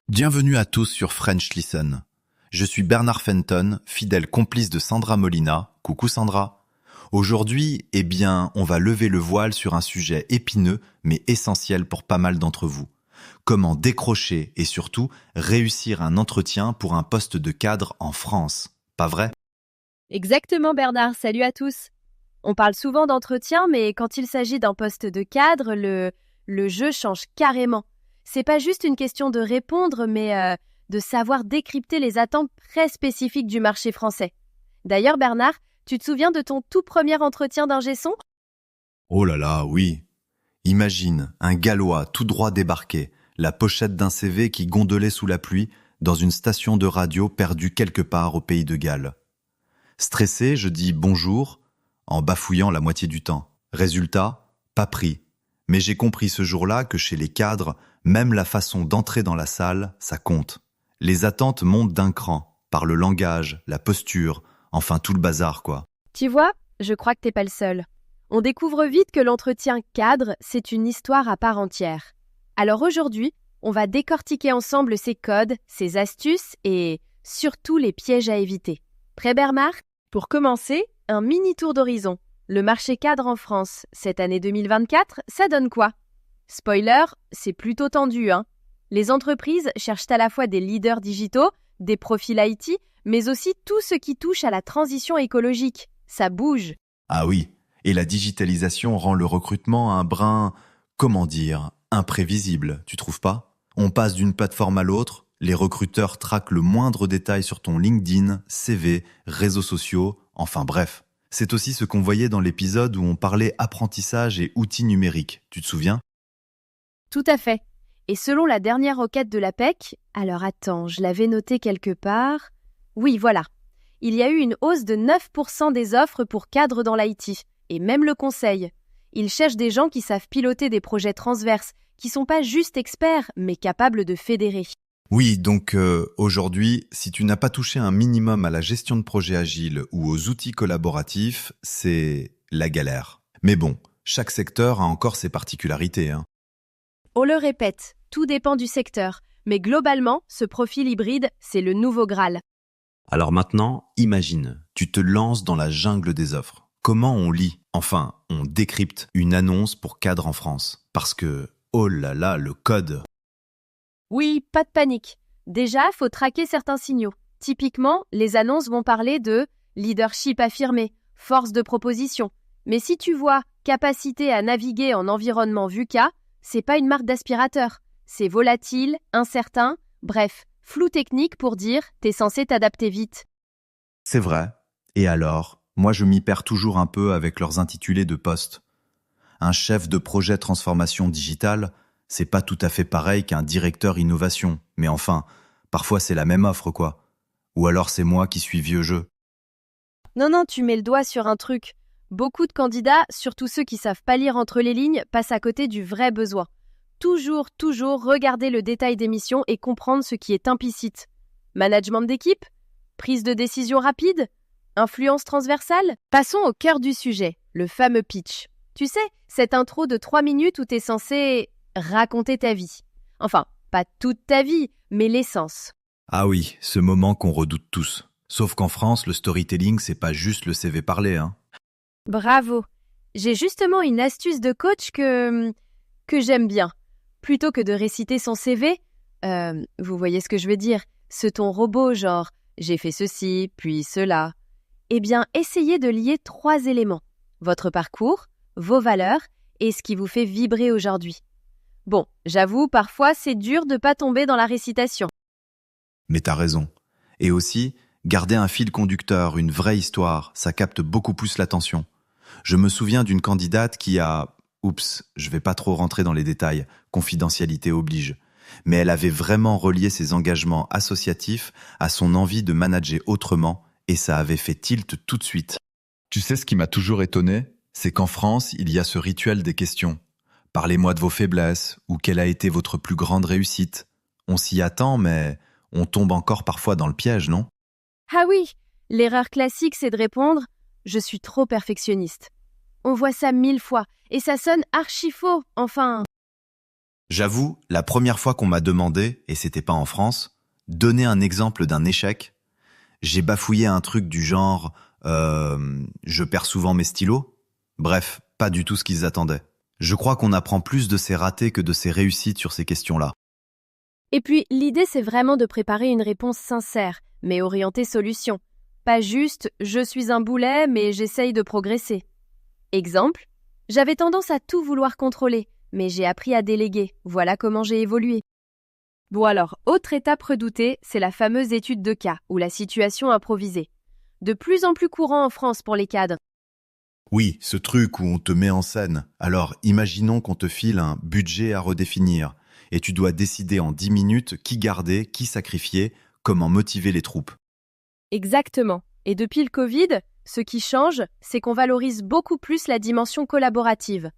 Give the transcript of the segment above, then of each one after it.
Bienvenue à tous sur French Listen. Je suis Bernard Fenton, fidèle complice de Sandra Molina. Coucou Sandra. Aujourd'hui, on va lever le voile sur un sujet épineux mais essentiel pour pas mal d'entre vous. Comment décrocher et surtout réussir un entretien pour un poste de cadre en France. Pas vrai ? Exactement Bernard, salut à tous. On parle souvent d'entretien, mais quand il s'agit d'un poste de cadre, le jeu change carrément. C'est pas juste une question de répondre, mais de savoir décrypter les attentes très spécifiques du marché français. D'ailleurs Bernard, tu te souviens de ton tout premier entretien d'ingé son ? Oh là là, oui. Imagine un Gallois tout droit débarqué, la pochette d'un CV qui gondolait sous la pluie dans une station de radio perdue quelque part au pays de Galles. Stressé, je dis bonjour, en bafouillant la moitié du temps. Résultat, pas pris. Mais j'ai compris ce jour-là que chez les cadres, même la façon d'entrer dans la salle, ça compte. Les attentes montent d'un cran, par le langage, la posture, enfin tout le bazar quoi. Tu vois, je crois que t'es pas le seul. On découvre vite que l'entretien cadre, c'est une histoire à part entière. Alors aujourd'hui, on va décortiquer ensemble ces codes, ces astuces et surtout les pièges à éviter. Prêt Bernard ? Pour commencer, un mini tour d'horizon. Le marché cadre en France, cette année 2024, ça donne quoi ? Spoiler, c'est plutôt tendu, hein. Les entreprises cherchent à la fois des leaders digitaux, des profils IT, mais aussi tout ce qui touche à la transition écologique. Ça bouge. Ah oui, et la digitalisation rend le recrutement un brin, imprévisible, tu trouves pas ? On passe d'une plateforme à l'autre, les recruteurs traquent le moindre détail sur ton LinkedIn, CV, réseaux sociaux, enfin bref. C'est aussi ce qu'on voyait dans l'épisode où on parlait apprentissage et outils numériques, tu te souviens ? Tout à fait. Et selon la dernière enquête de l'APEC, alors attends, je l'avais noté quelque part. Oui, voilà. Il y a eu une hausse de 9% des offres pour cadres dans l'IT, et même le conseil. Ils cherchent des gens qui savent piloter des projets transverses, qui sont pas juste experts, mais capables de fédérer. Oui, donc aujourd'hui, si tu n'as pas touché un minimum à la gestion de projet agile ou aux outils collaboratifs, c'est la galère. Mais bon, chaque secteur a encore ses particularités, hein. On le répète, tout dépend du secteur, mais globalement, ce profil hybride, c'est le nouveau Graal. Alors maintenant, imagine, tu te lances dans la jungle des offres. Comment on lit, enfin, on décrypte une annonce pour cadre en France ? Parce que, oh là là, le code. Oui, pas de panique. Déjà, faut traquer certains signaux. Typiquement, les annonces vont parler de leadership affirmé, force de proposition. Mais si tu vois capacité à naviguer en environnement VUCA, c'est pas une marque d'aspirateur. C'est volatile, incertain, bref, flou technique pour dire t'es censé t'adapter vite. C'est vrai. Et alors, moi je m'y perds toujours un peu avec leurs intitulés de poste. Un chef de projet transformation digitale, c'est pas tout à fait pareil qu'un directeur innovation. Mais enfin, parfois c'est la même offre quoi. Ou alors c'est moi qui suis vieux jeu. Non, tu mets le doigt sur un truc. Beaucoup de candidats, surtout ceux qui savent pas lire entre les lignes, passent à côté du vrai besoin. Toujours regarder le détail des missions et comprendre ce qui est implicite. Management d'équipe ? Prise de décision rapide ? Influence transversale ? Passons au cœur du sujet, le fameux pitch. Tu sais, cette intro de 3 minutes où t'es censé raconter ta vie. Enfin, pas toute ta vie, mais l'essence. Ah oui, ce moment qu'on redoute tous. Sauf qu'en France, le storytelling, c'est pas juste le CV parlé, hein. Bravo. J'ai justement une astuce de coach que j'aime bien. Plutôt que de réciter son CV, vous voyez ce que je veux dire, ce ton robot genre « j'ai fait ceci, puis cela », eh bien, essayez de lier 3 éléments. Votre parcours, vos valeurs et ce qui vous fait vibrer aujourd'hui. Bon, j'avoue, parfois, c'est dur de pas tomber dans la récitation. Mais t'as raison. Et aussi, garder un fil conducteur, une vraie histoire, ça capte beaucoup plus l'attention. Je me souviens d'une candidate qui a... Oups, je vais pas trop rentrer dans les détails, confidentialité oblige. Mais elle avait vraiment relié ses engagements associatifs à son envie de manager autrement et ça avait fait tilt tout de suite. Tu sais ce qui m'a toujours étonné ? C'est qu'en France, il y a ce rituel des questions. Parlez-moi de vos faiblesses ou quelle a été votre plus grande réussite. On s'y attend, mais on tombe encore parfois dans le piège, non ? Ah oui, l'erreur classique, c'est de répondre « je suis trop perfectionniste ». On voit ça 1000 fois et ça sonne archi faux, enfin... J'avoue, la première fois qu'on m'a demandé, et c'était pas en France, donner un exemple d'un échec, j'ai bafouillé un truc du genre je perds souvent mes stylos. Bref, pas du tout ce qu'ils attendaient. Je crois qu'on apprend plus de ses ratés que de ses réussites sur ces questions-là. Et puis, l'idée, c'est vraiment de préparer une réponse sincère, mais orientée solution. Pas juste « je suis un boulet, mais j'essaye de progresser ». Exemple, j'avais tendance à tout vouloir contrôler, mais j'ai appris à déléguer. Voilà comment j'ai évolué. Bon alors, autre étape redoutée, c'est la fameuse étude de cas, ou la situation improvisée. De plus en plus courant en France pour les cadres. Oui, ce truc où on te met en scène. Alors, imaginons qu'on te file un budget à redéfinir, et tu dois décider en 10 minutes qui garder, qui sacrifier, comment motiver les troupes. Exactement. Et depuis le Covid, ce qui change, c'est qu'on valorise beaucoup plus la dimension collaborative.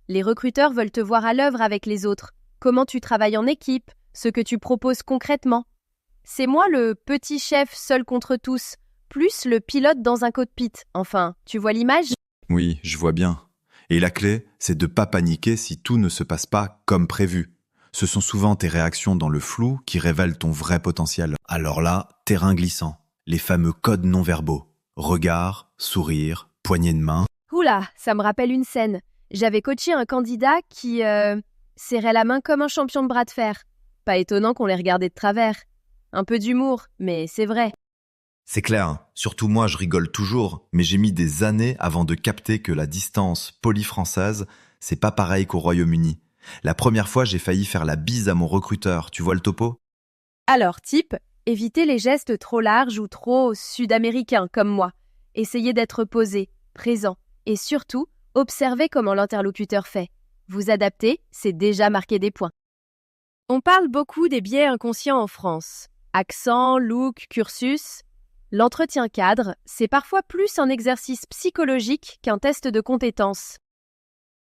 Les recruteurs veulent te voir à l'œuvre avec les autres. Comment tu travailles en équipe, ce que tu proposes concrètement. C'est moi le petit chef seul contre tous, plus le pilote dans un cockpit. Enfin, tu vois l'image ? Oui, je vois bien. Et la clé, c'est de pas paniquer si tout ne se passe pas comme prévu. Ce sont souvent tes réactions dans le flou qui révèlent ton vrai potentiel. Alors là, terrain glissant. Les fameux codes non-verbaux. Regard, sourire, poignée de main. Oula, ça me rappelle une scène. J'avais coaché un candidat qui serrait la main comme un champion de bras de fer. Pas étonnant qu'on les regardait de travers. Un peu d'humour, mais c'est vrai. C'est clair, surtout moi je rigole toujours, mais j'ai mis des années avant de capter que la distance polie-française, c'est pas pareil qu'au Royaume-Uni. La première fois j'ai failli faire la bise à mon recruteur, tu vois le topo ? Alors, type, évitez les gestes trop larges ou trop sud-américains comme moi. Essayez d'être posé, présent, et surtout, observez comment l'interlocuteur fait. Vous adapter, c'est déjà marquer des points. On parle beaucoup des biais inconscients en France. Accent, look, cursus. L'entretien cadre, c'est parfois plus un exercice psychologique qu'un test de compétences.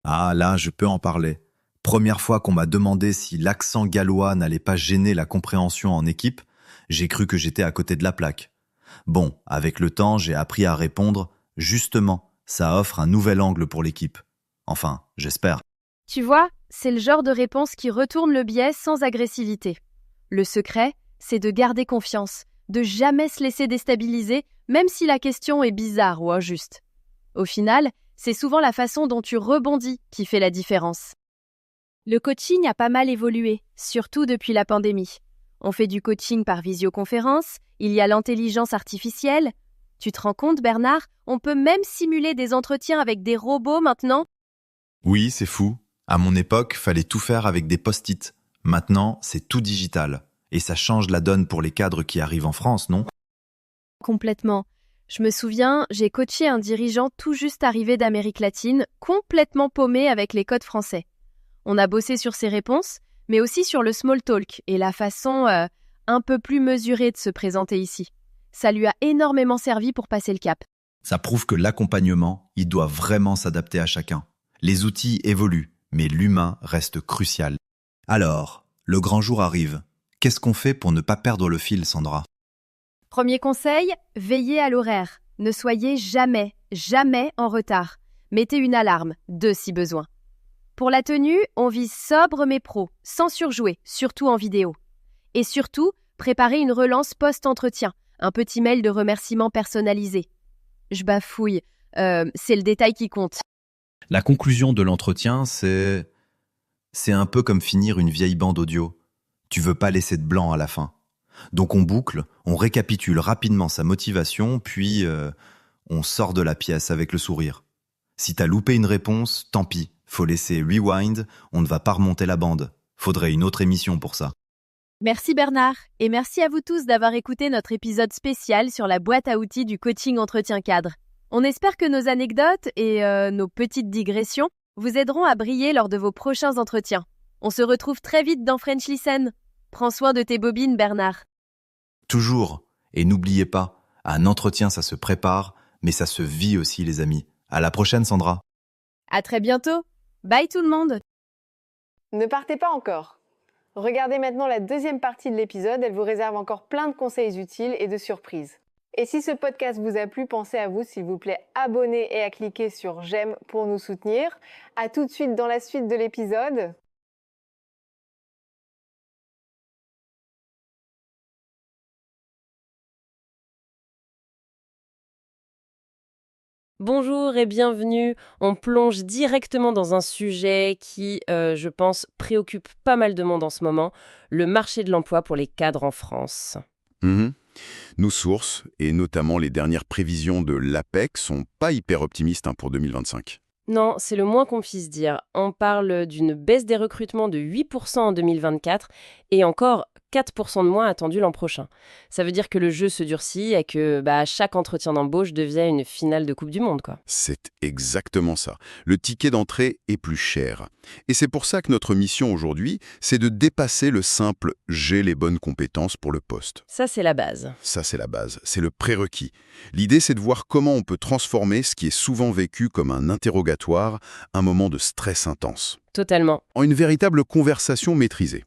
Ah là, je peux en parler. Première fois qu'on m'a demandé si l'accent gallois n'allait pas gêner la compréhension en équipe, j'ai cru que j'étais à côté de la plaque. Bon, avec le temps, j'ai appris à répondre « Justement, ça offre un nouvel angle pour l'équipe. » Enfin, j'espère. Tu vois, c'est le genre de réponse qui retourne le biais sans agressivité. Le secret, c'est de garder confiance, de jamais se laisser déstabiliser, même si la question est bizarre ou injuste. Au final, c'est souvent la façon dont tu rebondis qui fait la différence. Le coaching a pas mal évolué, surtout depuis la pandémie. On fait du coaching par visioconférence, il y a l'intelligence artificielle. Tu te rends compte, Bernard, on peut même simuler des entretiens avec des robots maintenant ? Oui, c'est fou. À mon époque, fallait tout faire avec des post-it. Maintenant, c'est tout digital. Et ça change la donne pour les cadres qui arrivent en France, non ? Complètement. Je me souviens, j'ai coaché un dirigeant tout juste arrivé d'Amérique latine, complètement paumé avec les codes français. On a bossé sur ses réponses, mais aussi sur le small talk et la façon un peu plus mesurée de se présenter ici. Ça lui a énormément servi pour passer le cap. Ça prouve que l'accompagnement, il doit vraiment s'adapter à chacun. Les outils évoluent, mais l'humain reste crucial. Alors, le grand jour arrive. Qu'est-ce qu'on fait pour ne pas perdre le fil, Sandra ? Premier conseil, veillez à l'horaire. Ne soyez jamais, jamais en retard. Mettez une alarme, 2 si besoin. Pour la tenue, on vise sobre mais pro, sans surjouer, surtout en vidéo. Et surtout, préparez une relance post-entretien, un petit mail de remerciement personnalisé. Je bafouille, c'est le détail qui compte. La conclusion de l'entretien, c'est un peu comme finir une vieille bande audio. Tu veux pas laisser de blanc à la fin. Donc on boucle, on récapitule rapidement sa motivation, puis on sort de la pièce avec le sourire. Si t'as loupé une réponse, tant pis, faut laisser rewind, on ne va pas remonter la bande. Faudrait une autre émission pour ça. Merci Bernard, et merci à vous tous d'avoir écouté notre épisode spécial sur la boîte à outils du coaching entretien cadre. On espère que nos anecdotes et nos petites digressions vous aideront à briller lors de vos prochains entretiens. On se retrouve très vite dans French Listen. Prends soin de tes bobines, Bernard. Toujours. Et n'oubliez pas, un entretien ça se prépare, mais ça se vit aussi les amis. À la prochaine Sandra. À très bientôt. Bye tout le monde. Ne partez pas encore. Regardez maintenant la deuxième partie de l'épisode, elle vous réserve encore plein de conseils utiles et de surprises. Et si ce podcast vous a plu, pensez à vous, s'il vous plaît, abonner et à cliquer sur j'aime pour nous soutenir. À tout de suite dans la suite de l'épisode. Bonjour et bienvenue. On plonge directement dans un sujet qui, je pense, préoccupe pas mal de monde en ce moment, le marché de l'emploi pour les cadres en France. Mhm. Nos sources, et notamment les dernières prévisions de l'APEC, sont pas hyper optimistes pour 2025. Non, c'est le moins qu'on puisse dire. On parle d'une baisse des recrutements de 8% en 2024 et encore 4% de moins attendu l'an prochain. Ça veut dire que le jeu se durcit et que chaque entretien d'embauche devient une finale de Coupe du Monde, quoi. C'est exactement ça. Le ticket d'entrée est plus cher. Et c'est pour ça que notre mission aujourd'hui, c'est de dépasser le simple « j'ai les bonnes compétences pour le poste ». Ça, c'est la base. Ça, c'est la base, c'est le prérequis. L'idée, c'est de voir comment on peut transformer ce qui est souvent vécu comme un interrogatoire, un moment de stress intense, Totalement. en une véritable conversation maîtrisée.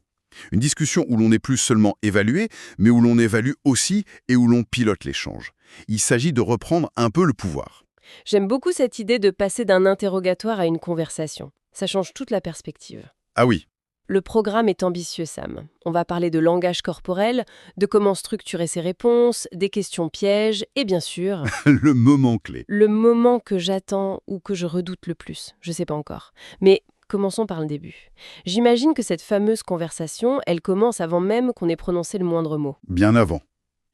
Une discussion où l'on n'est plus seulement évalué, mais où l'on évalue aussi et où l'on pilote l'échange. Il s'agit de reprendre un peu le pouvoir. J'aime beaucoup cette idée de passer d'un interrogatoire à une conversation. Ça change toute la perspective. Ah oui, Le programme est ambitieux, Sam. On va parler de langage corporel, de comment structurer ses réponses, des questions pièges et bien sûr, le moment clé. le moment que j'attends ou que je redoute le plus. Je sais pas encore. Mais commençons par le début. J'imagine que cette fameuse conversation, elle commence avant même qu'on ait prononcé le moindre mot. Bien avant.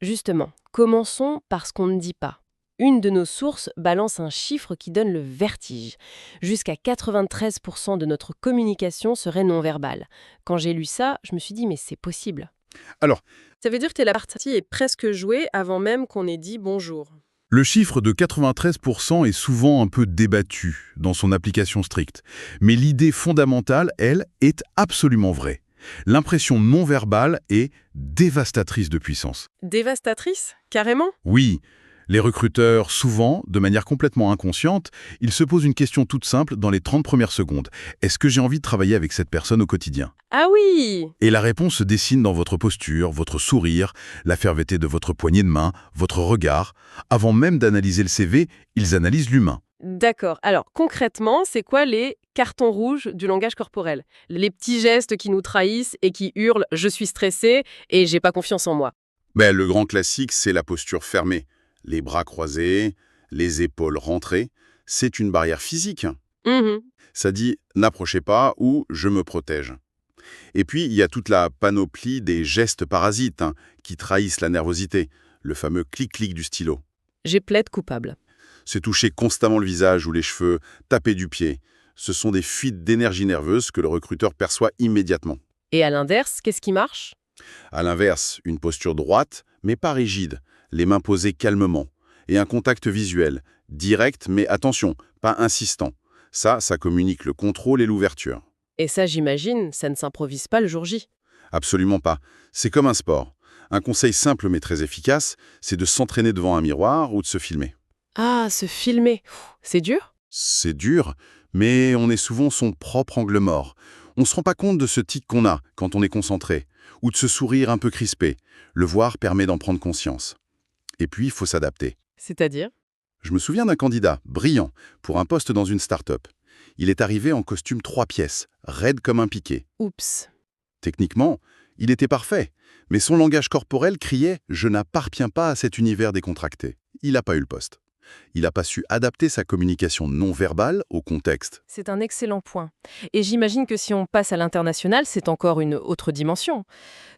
Justement, commençons par ce qu'on ne dit pas. Une de nos sources balance un chiffre qui donne le vertige. Jusqu'à 93% de notre communication serait non verbale. Quand j'ai lu ça, je me suis dit mais c'est possible. Alors, Ça veut dire que la partie est presque jouée avant même qu'on ait dit bonjour. le chiffre de 93% est souvent un peu débattu dans son application stricte. Mais l'idée fondamentale, elle, est absolument vraie. L'impression non verbale est dévastatrice de puissance. Dévastatrice, carrément. Oui, les recruteurs, souvent, de manière complètement inconsciente, ils se posent une question toute simple dans les 30 premières secondes. Est-ce que j'ai envie de travailler avec cette personne au quotidien ? Ah oui. Et la réponse se dessine dans votre posture, votre sourire, la fermeté de votre poignée de main, votre regard. Avant même d'analyser le CV, ils analysent l'humain. D'accord. Alors concrètement, c'est quoi les cartons rouges du langage corporel? Les petits gestes qui nous trahissent et qui hurlent « je suis stressé et j'ai pas confiance en moi ». Le grand classique, c'est la posture fermée. Les bras croisés, les épaules rentrées. C'est une barrière physique. Mhm. Ça dit « n'approchez pas » ou « je me protège ». Et puis, il y a toute la panoplie des gestes parasites qui trahissent la nervosité, le fameux clic-clic du stylo. J'ai plaide coupable. Se toucher constamment le visage ou les cheveux, taper du pied. Ce sont des fuites d'énergie nerveuse que le recruteur perçoit immédiatement. Et à l'inverse, qu'est-ce qui marche? À l'inverse, une posture droite, mais pas rigide, les mains posées calmement, et un contact visuel, direct, mais attention, pas insistant. Ça communique le contrôle et l'ouverture. Et ça, j'imagine, ça ne s'improvise pas le jour J. Absolument pas. C'est comme un sport. Un conseil simple mais très efficace, c'est de s'entraîner devant un miroir ou de se filmer. Ah, se filmer. C'est dur? C'est dur, mais on est souvent son propre angle mort. On ne se rend pas compte de ce tic qu'on a quand on est concentré, ou de ce sourire un peu crispé. Le voir permet d'en prendre conscience. Et puis, il faut s'adapter. C'est-à-dire? Je me souviens d'un candidat, brillant, pour un poste dans une start-up. Il est arrivé en costume 3 pièces, raide comme un piquet. Oups. Techniquement, il était parfait, mais son langage corporel criait « Je n'appartiens pas à cet univers décontracté ». Il n'a pas eu le poste. Il n'a pas su adapter sa communication non verbale au contexte. C'est un excellent point. Et j'imagine que si on passe à l'international, c'est encore une autre dimension.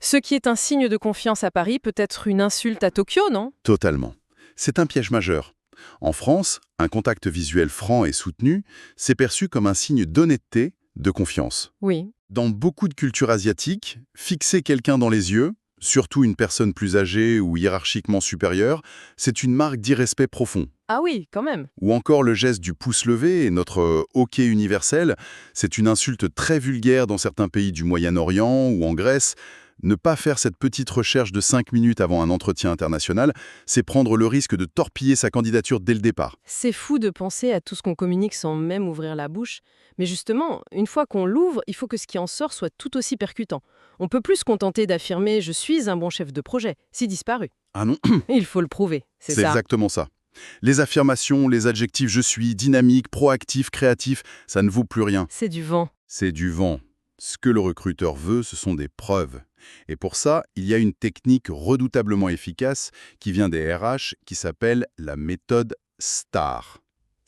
Ce qui est un signe de confiance à Paris peut être une insulte à Tokyo, non? Totalement. C'est un piège majeur. En France, un contact visuel franc et soutenu, c'est perçu comme un signe d'honnêteté, de confiance. Oui. Dans beaucoup de cultures asiatiques, fixer quelqu'un dans les yeux, surtout une personne plus âgée ou hiérarchiquement supérieure, c'est une marque d'irrespect profond. Ah oui, quand même. Ou encore le geste du pouce levé et notre hoquet universel, c'est une insulte très vulgaire dans certains pays du Moyen-Orient ou en Grèce. Ne pas faire cette petite recherche de 5 minutes avant un entretien international, c'est prendre le risque de torpiller sa candidature dès le départ. C'est fou de penser à tout ce qu'on communique sans même ouvrir la bouche. Mais justement, une fois qu'on l'ouvre, il faut que ce qui en sort soit tout aussi percutant. On peut plus se contenter d'affirmer « je suis un bon chef de projet », si disparu. Ah non, Il faut le prouver, c'est ça. exactement ça. Les affirmations, les adjectifs « je suis »,« dynamique »,« proactif »,« créatif », ça ne vaut plus rien. C'est du vent. C'est du vent. Ce que le recruteur veut, ce sont des preuves. Et pour ça, il y a une technique redoutablement efficace qui vient des RH qui s'appelle la méthode STAR.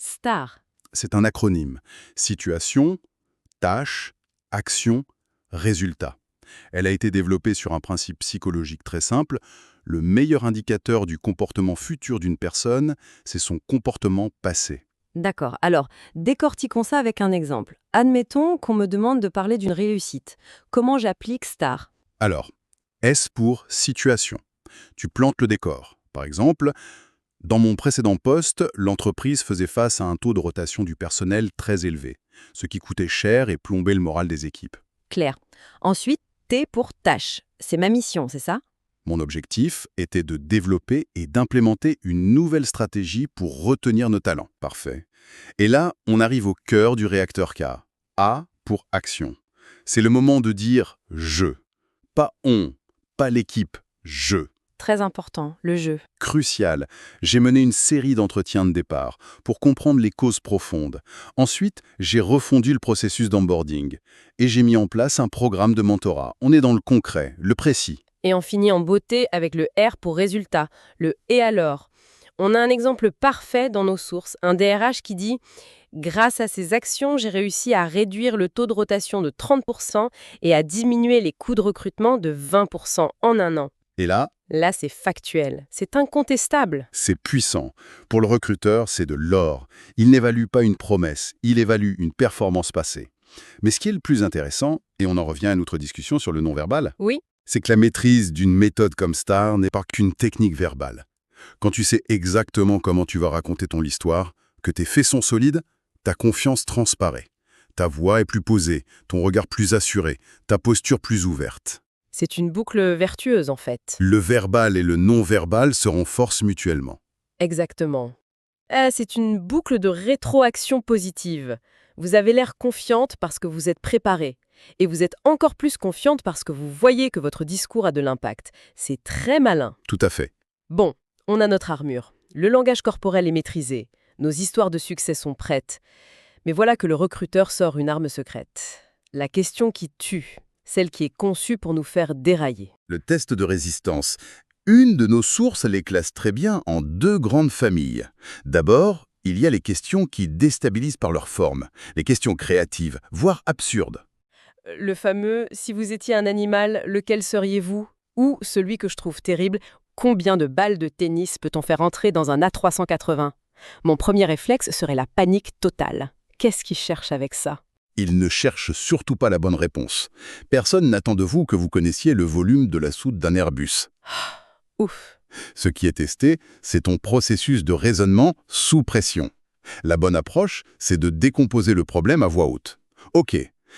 STAR. C'est un acronyme. Situation, tâche, action, résultat. Elle a été développée sur un principe psychologique très simple. Le meilleur indicateur du comportement futur d'une personne, c'est son comportement passé. D'accord. Alors, décortiquons ça avec un exemple. Admettons qu'on me demande de parler d'une réussite. Comment j'applique STAR? Alors, S pour situation. Tu plantes le décor. Par exemple, dans mon précédent poste, l'entreprise faisait face à un taux de rotation du personnel très élevé, ce qui coûtait cher et plombait le moral des équipes. Clair. Ensuite, T pour tâche. C'est ma mission, c'est ça? Mon objectif était de développer et d'implémenter une nouvelle stratégie pour retenir nos talents. Parfait. Et là, on arrive au cœur du réacteur K. A pour action. C'est le moment de dire « je ». Pas « on », pas l'équipe, « je ». Très important, le jeu. Crucial. J'ai mené une série d'entretiens de départ pour comprendre les causes profondes. Ensuite, j'ai refondu le processus d'onboarding et j'ai mis en place un programme de mentorat. On est dans le concret, le précis. Et on finit en beauté avec le R pour résultat, le « et alors ». On a un exemple parfait dans nos sources, un DRH qui dit « Grâce à ces actions, j'ai réussi à réduire le taux de rotation de 30% et à diminuer les coûts de recrutement de 20% en un an. » Et là, c'est factuel, c'est incontestable. c'est puissant. Pour le recruteur, c'est de l'or. Il n'évalue pas une promesse, il évalue une performance passée. Mais ce qui est le plus intéressant, et on en revient à notre discussion sur le non-verbal, Oui, c'est que la maîtrise d'une méthode comme STAR n'est pas qu'une technique verbale. Quand tu sais exactement comment tu vas raconter ton histoire, que tes faits sont solides, ta confiance transparaît. Ta voix est plus posée, ton regard plus assuré, ta posture plus ouverte. c'est une boucle vertueuse en fait. Le verbal et le non-verbal se renforcent mutuellement. Exactement. C'est une boucle de rétroaction positive. Vous avez l'air confiante parce que vous êtes préparée. Et vous êtes encore plus confiante parce que vous voyez que votre discours a de l'impact. C'est très malin. Tout à fait. Bon, on a notre armure. Le langage corporel est maîtrisé. Nos histoires de succès sont prêtes. Mais voilà que le recruteur sort une arme secrète. La question qui tue, celle qui est conçue pour nous faire dérailler. Le test de résistance. Une de nos sources les classe très bien en deux grandes familles. D'abord, il y a les questions qui déstabilisent par leur forme, les questions créatives, voire absurdes. Le fameux « si vous étiez un animal, lequel seriez-vous » ou celui que je trouve terrible « combien de balles de tennis peut-on faire entrer dans un A380 ?» Mon premier réflexe serait la panique totale. Qu'est-ce qu'ils cherchent avec ça? Il ne cherche surtout pas la bonne réponse. Personne n'attend de vous que vous connaissiez le volume de la soute d'un Airbus. Ouf. Ce qui est testé, c'est ton processus de raisonnement sous pression. La bonne approche, c'est de décomposer le problème à voix haute. Ok,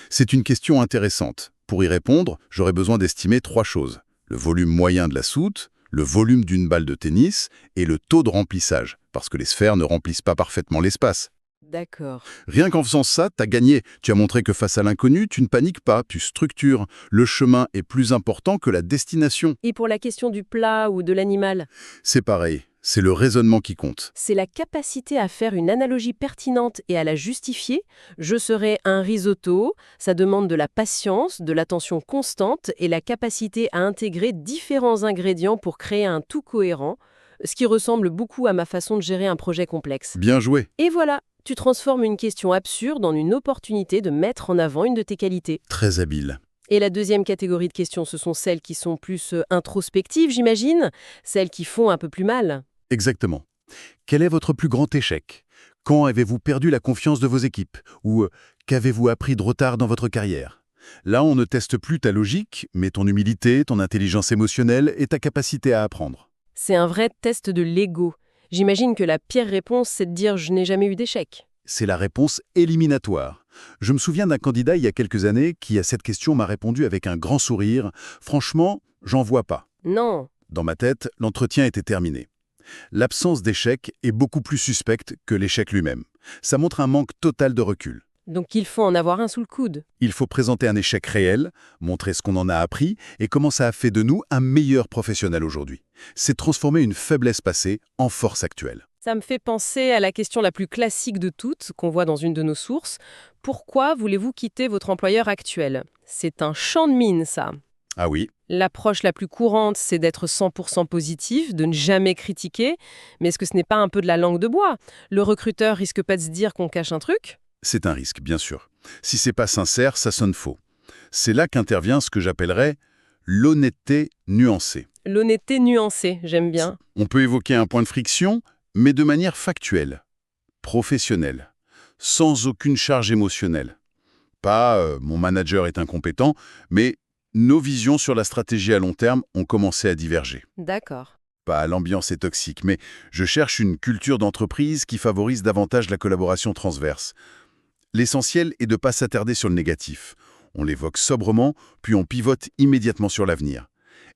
c'est une question intéressante. Pour y répondre, j'aurais besoin d'estimer 3 choses. Le volume moyen de la soute, le volume d'une balle de tennis et le taux de remplissage, parce que les sphères ne remplissent pas parfaitement l'espace. D'accord. Rien qu'en faisant ça, t'as gagné. Tu as montré que face à l'inconnu, tu ne paniques pas, tu structures. Le chemin est plus important que la destination. Et pour la question du plat ou de l'animal? C'est pareil, c'est le raisonnement qui compte. C'est la capacité à faire une analogie pertinente et à la justifier. Je serais un risotto, ça demande de la patience, de l'attention constante et la capacité à intégrer différents ingrédients pour créer un tout cohérent, ce qui ressemble beaucoup à ma façon de gérer un projet complexe. Bien joué. Et voilà, tu transformes une question absurde en une opportunité de mettre en avant une de tes qualités. Très habile. Et la deuxième catégorie de questions, ce sont celles qui sont plus introspectives, j'imagine, celles qui font un peu plus mal. Exactement. Quel est votre plus grand échec? Quand avez-vous perdu la confiance de vos équipes? Ou qu'avez-vous appris de retard dans votre carrière? Là, on ne teste plus ta logique, mais ton humilité, ton intelligence émotionnelle et ta capacité à apprendre. C'est un vrai test de l'ego. J'imagine que la pire réponse, c'est de dire « je n'ai jamais eu d'échec ». C'est la réponse éliminatoire. Je me souviens d'un candidat il y a quelques années qui, à cette question, m'a répondu avec un grand sourire. Franchement, j'en vois pas. Non. Dans ma tête, l'entretien était terminé. L'absence d'échec est beaucoup plus suspecte que l'échec lui-même. Ça montre un manque total de recul. Donc il faut en avoir un sous le coude. Il faut présenter un échec réel, montrer ce qu'on en a appris et comment ça a fait de nous un meilleur professionnel aujourd'hui. C'est transformer une faiblesse passée en force actuelle. Ça me fait penser à la question la plus classique de toutes, qu'on voit dans une de nos sources. Pourquoi voulez-vous quitter votre employeur actuel? C'est un champ de mine, ça. Ah oui, L'approche la plus courante, c'est d'être 100% positif, de ne jamais critiquer. Mais est-ce que ce n'est pas un peu de la langue de bois? Le recruteur risque pas de se dire qu'on cache un truc? c'est un risque, bien sûr. Si c'est pas sincère, ça sonne faux. C'est là qu'intervient ce que j'appellerais l'honnêteté nuancée. L'honnêteté nuancée, j'aime bien. On peut évoquer un point de friction, mais de manière factuelle, professionnelle, sans aucune charge émotionnelle. Pas mon manager est incompétent, mais nos visions sur la stratégie à long terme ont commencé à diverger. D'accord. Pas l'ambiance est toxique, mais je cherche une culture d'entreprise qui favorise davantage la collaboration transverse. L'essentiel est de ne pas s'attarder sur le négatif. On l'évoque sobrement, puis on pivote immédiatement sur l'avenir.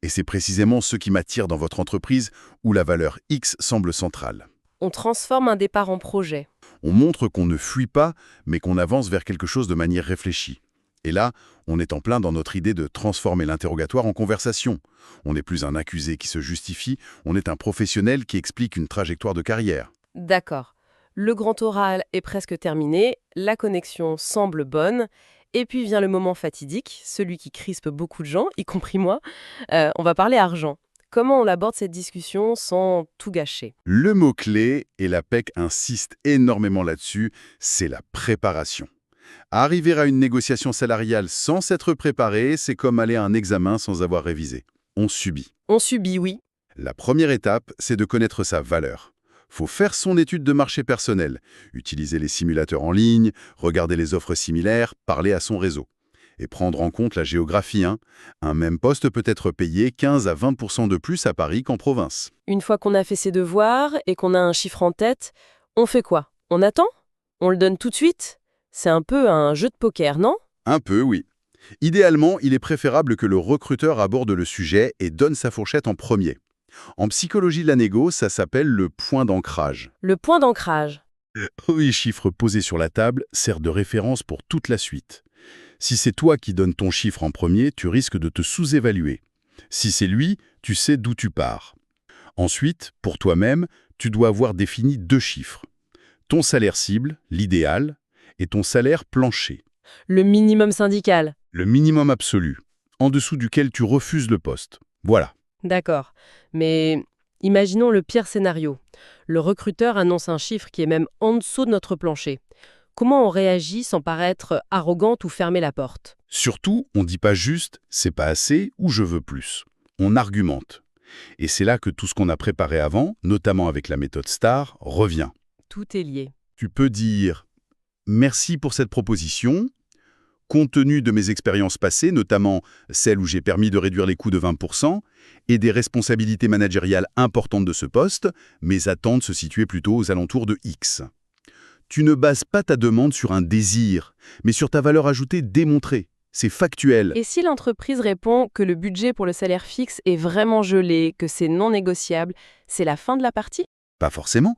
Et c'est précisément ce qui m'attire dans votre entreprise, où la valeur X semble centrale. On transforme un départ en projet. On montre qu'on ne fuit pas, mais qu'on avance vers quelque chose de manière réfléchie. Et là, on est en plein dans notre idée de transformer l'interrogatoire en conversation. On n'est plus un accusé qui se justifie, on est un professionnel qui explique une trajectoire de carrière. D'accord. Le grand oral est presque terminé, la connexion semble bonne, et puis vient le moment fatidique, celui qui crispe beaucoup de gens, y compris moi. On va parler argent. Comment on aborde cette discussion sans tout gâcher? Le mot-clé, et la PEC insiste énormément là-dessus, c'est la préparation. Arriver à une négociation salariale sans s'être préparé, c'est comme aller à un examen sans avoir révisé. On subit. On subit, oui. La première étape, c'est de connaître sa valeur. Faut faire son étude de marché personnel, utiliser les simulateurs en ligne, regarder les offres similaires, parler à son réseau. Et prendre en compte la géographie. Un même poste peut être payé 15 à 20% de plus à Paris qu'en province. Une fois qu'on a fait ses devoirs et qu'on a un chiffre en tête, on fait quoi? On attend? On le donne tout de suite? C'est un peu un jeu de poker, non? Un peu, oui. Idéalement, il est préférable que le recruteur aborde le sujet et donne sa fourchette en premier. En psychologie de la négo, ça s'appelle le point d'ancrage. Le point d'ancrage. Les chiffres posés sur la table servent de référence pour toute la suite. Si c'est toi qui donnes ton chiffre en premier, tu risques de te sous-évaluer. Si c'est lui, tu sais d'où tu pars. Ensuite, pour toi-même, tu dois avoir défini 2 chiffres. Ton salaire cible, l'idéal, et ton salaire plancher, Le minimum syndical. le minimum absolu, en dessous duquel tu refuses le poste. Voilà. D'accord. Mais imaginons le pire scénario. Le recruteur annonce un chiffre qui est même en dessous de notre plancher. Comment on réagit sans paraître arrogante ou fermer la porte? Surtout, on ne dit pas juste « c'est pas assez » ou « je veux plus ». On argumente. Et c'est là que tout ce qu'on a préparé avant, notamment avec la méthode STAR, revient. Tout est lié. Tu peux dire « merci pour cette proposition ». Compte tenu de mes expériences passées, notamment celles où j'ai permis de réduire les coûts de 20%, et des responsabilités managériales importantes de ce poste, mes attentes se situaient plutôt aux alentours de X. Tu ne bases pas ta demande sur un désir, mais sur ta valeur ajoutée démontrée. C'est factuel. Et si l'entreprise répond que le budget pour le salaire fixe est vraiment gelé, que c'est non négociable, c'est la fin de la partie? Pas forcément.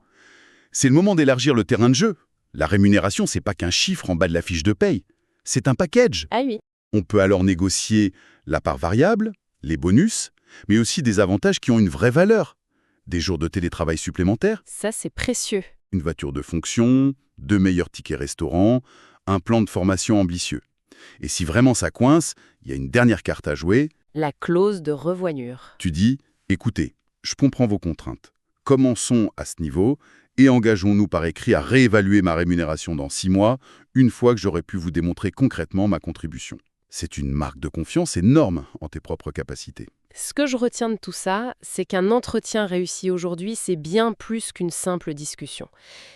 C'est le moment d'élargir le terrain de jeu. La rémunération, c'est pas qu'un chiffre en bas de la fiche de paye. C'est un package. Ah oui. On peut alors négocier la part variable, les bonus, mais aussi des avantages qui ont une vraie valeur. Des jours de télétravail supplémentaires, Ça, c'est précieux. une voiture de fonction, 2 meilleurs tickets restaurants, un plan de formation ambitieux. Et si vraiment ça coince, il y a une dernière carte à jouer. La clause de revoyure. Tu dis « Écoutez, je comprends vos contraintes. Commençons à ce niveau et engageons-nous par écrit à réévaluer ma rémunération dans 6 mois, une fois que j'aurai pu vous démontrer concrètement ma contribution. » C'est une marque de confiance énorme en tes propres capacités. Ce que je retiens de tout ça, c'est qu'un entretien réussi aujourd'hui, c'est bien plus qu'une simple discussion.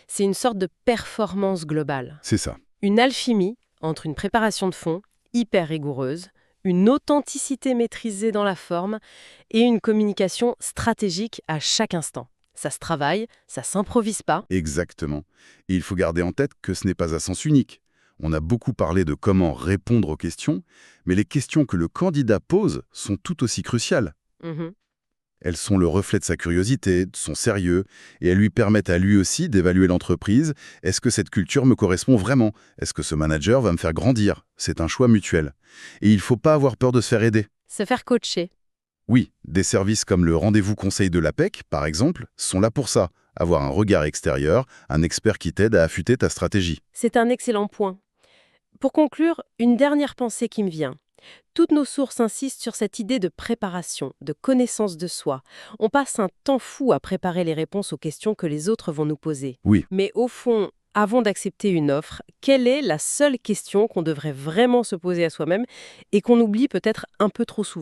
C'est une sorte de performance globale. C'est ça. Une alchimie entre une préparation de fond hyper rigoureuse, une authenticité maîtrisée dans la forme et une communication stratégique à chaque instant. Ça se travaille, ça s'improvise pas. Exactement. Et il faut garder en tête que ce n'est pas à sens unique. On a beaucoup parlé de comment répondre aux questions, mais les questions que le candidat pose sont tout aussi cruciales. Mhm. Elles sont le reflet de sa curiosité, de son sérieux, et elles lui permettent à lui aussi d'évaluer l'entreprise. Est-ce que cette culture me correspond vraiment? Est-ce que ce manager va me faire grandir? C'est un choix mutuel. Et il ne faut pas avoir peur de se faire aider. Se faire coacher. Oui, des services comme le rendez-vous conseil de l'APEC, par exemple, sont là pour ça. Avoir un regard extérieur, un expert qui t'aide à affûter ta stratégie. C'est un excellent point. Pour conclure, une dernière pensée qui me vient. Toutes nos sources insistent sur cette idée de préparation, de connaissance de soi. On passe un temps fou à préparer les réponses aux questions que les autres vont nous poser. Oui. Mais au fond, avant d'accepter une offre, quelle est la seule question qu'on devrait vraiment se poser à soi-même et qu'on oublie peut-être un peu trop souvent?